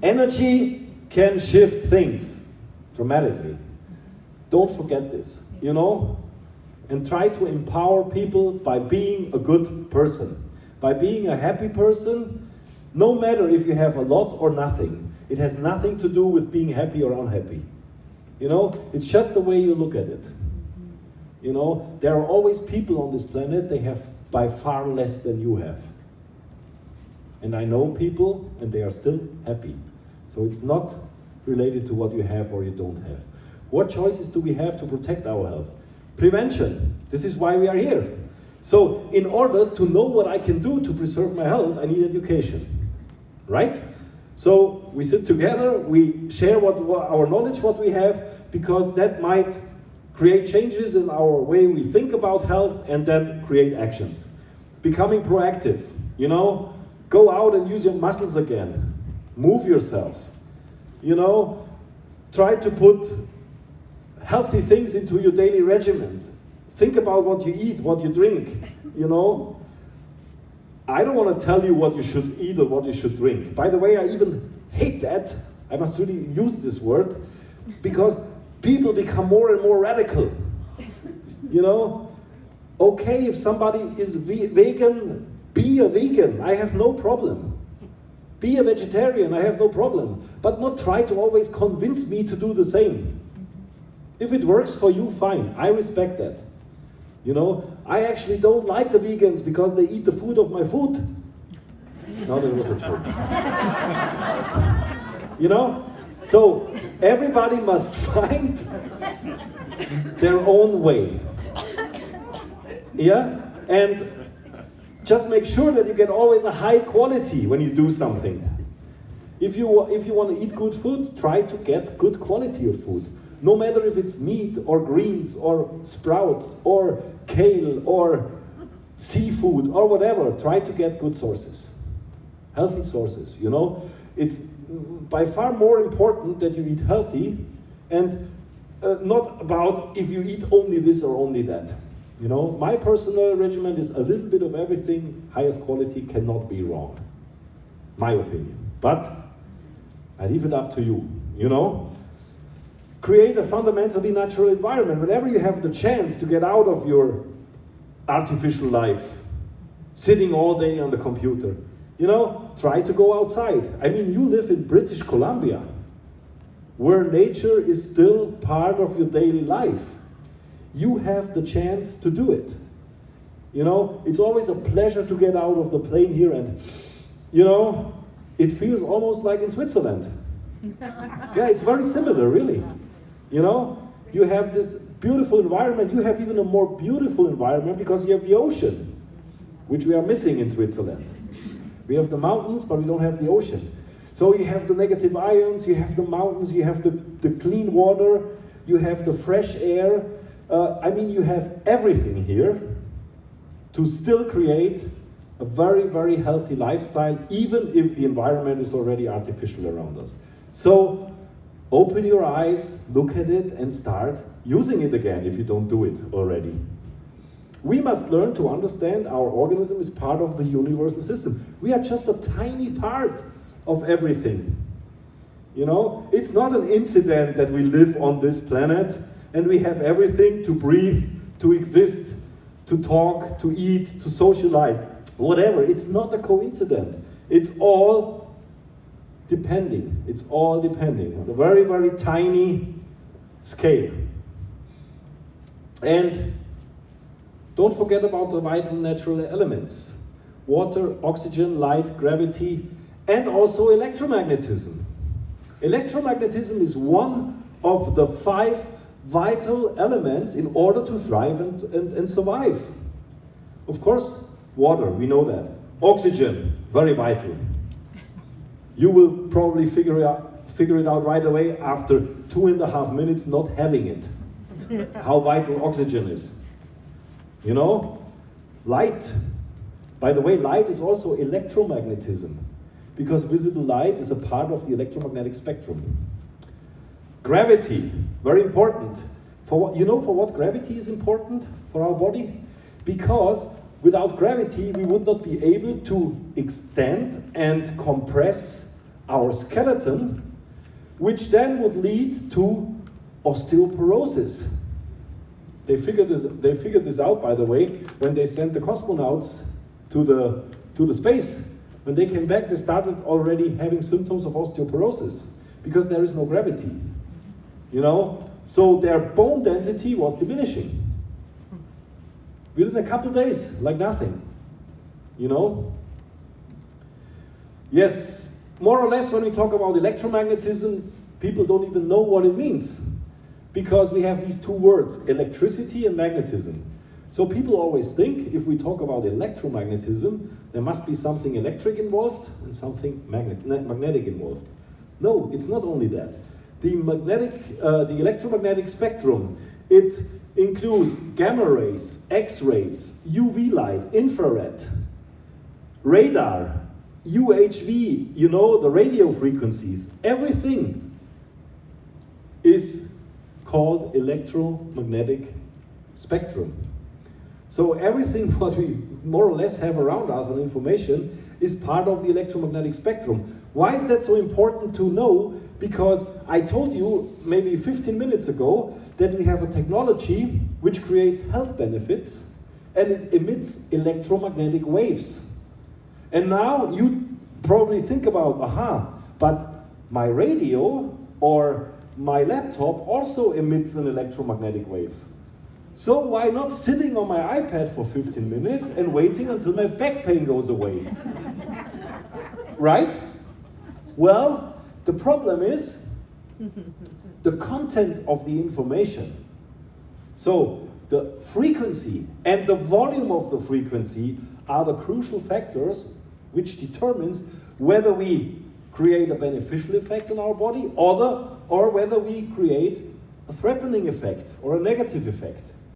Energy can shift things dramatically. Don't forget this, you know? And try to empower people by being a good person. By being a happy person, no matter if you have a lot or nothing. It has nothing to do with being happy or unhappy. You know, it's just the way you look at it. You know, there are always people on this planet, they have by far less than you have. And I know people, and they are still happy. So it's not related to what you have or you don't have. What choices do we have to protect our health? Prevention. This is why we are here. So in order to know what I can do to preserve my health, I need education, right? So we sit together, we share what our knowledge, what we have, because that might create changes in our way we think about health and then create actions. Becoming proactive, you know, go out and use your muscles again. Move yourself, you know, try to put healthy things into your daily regimen. Think about what you eat, what you drink, you know. I don't want to tell you what you should eat or what you should drink. By the way, I even hate that. I must really use this word because people become more and more radical. You know, okay, if somebody is vegan, be a vegan. I have no problem. Be a vegetarian, I have no problem. But not try to always convince me to do the same. If it works for you, fine. I respect that. You know, I actually don't like the vegans because they eat the food of my food. No, that was a joke. You know? So, everybody must find their own way. Yeah? And just make sure that you get always a high quality when you do something. If you want to eat good food, try to get good quality of food. No matter if it's meat or greens or sprouts or kale or seafood or whatever, try to get good sources. Healthy sources, you know. It's by far more important that you eat healthy and not about if you eat only this or only that. You know, my personal regimen is a little bit of everything. Highest quality cannot be wrong. My opinion. But I leave it up to you, you know. Create a fundamentally natural environment. Whenever you have the chance to get out of your artificial life, sitting all day on the computer, you know, try to go outside. I mean, you live in British Columbia, where nature is still part of your daily life. You have the chance to do it. You know, it's always a pleasure to get out of the plane here and, you know, it feels almost like in Switzerland. Yeah, it's very similar, really. You know, you have this beautiful environment. You have even a more beautiful environment because you have the ocean, which we are missing in Switzerland. We have the mountains, but we don't have the ocean. So you have the negative ions, you have the mountains, you have the clean water, you have the fresh air. I mean, you have everything here to still create a very, very healthy lifestyle, even if the environment is already artificial around us. So, open your eyes, look at it, and start using it again if you don't do it already. We must learn to understand our organism is part of the universal system. We are just a tiny part of everything. You know, it's not an incident that we live on this planet and we have everything to breathe, to exist, to talk, to eat, to socialize, whatever. It's not a coincidence. It's all depending. It's all depending on a very, very tiny scale. And don't forget about the vital natural elements. Water, oxygen, light, gravity, and also electromagnetism. Electromagnetism is one of the 5 vital elements in order to thrive and survive. Of course, water, we know that. Oxygen, very vital. You will probably figure it out right away after 2.5 minutes not having it. How vital oxygen is. You know? Light. By the way, light is also electromagnetism, because visible light is a part of the electromagnetic spectrum. Gravity, very important. For what gravity is important for our body? Because without gravity, we would not be able to extend and compress our skeleton, which then would lead to osteoporosis. They figured this out, by the way, when they sent the cosmonauts to the space. When they came back, they started already having symptoms of osteoporosis because there is no gravity. You know? So their bone density was diminishing. Within a couple days, like nothing. You know? Yes, more or less when we talk about electromagnetism, people don't even know what it means. Because we have these two words, electricity and magnetism. So people always think if we talk about electromagnetism, there must be something electric involved and something magnetic involved. No, it's not only that. The electromagnetic spectrum, it includes gamma rays, X-rays, UV light, infrared, radar, UHV, you know, the radio frequencies. Everything is called electromagnetic spectrum. So everything what we more or less have around us on information is part of the electromagnetic spectrum. Why is that so important to know? Because I told you maybe 15 minutes ago that we have a technology which creates health benefits and it emits electromagnetic waves. And now you probably think about, but my radio or my laptop also emits an electromagnetic wave. So why not sitting on my iPad for 15 minutes and waiting until my back pain goes away? Right? Well, the problem is the content of the information. So the frequency and the volume of the frequency are the crucial factors which determines whether we create a beneficial effect on our body or whether we create a threatening effect or a negative effect.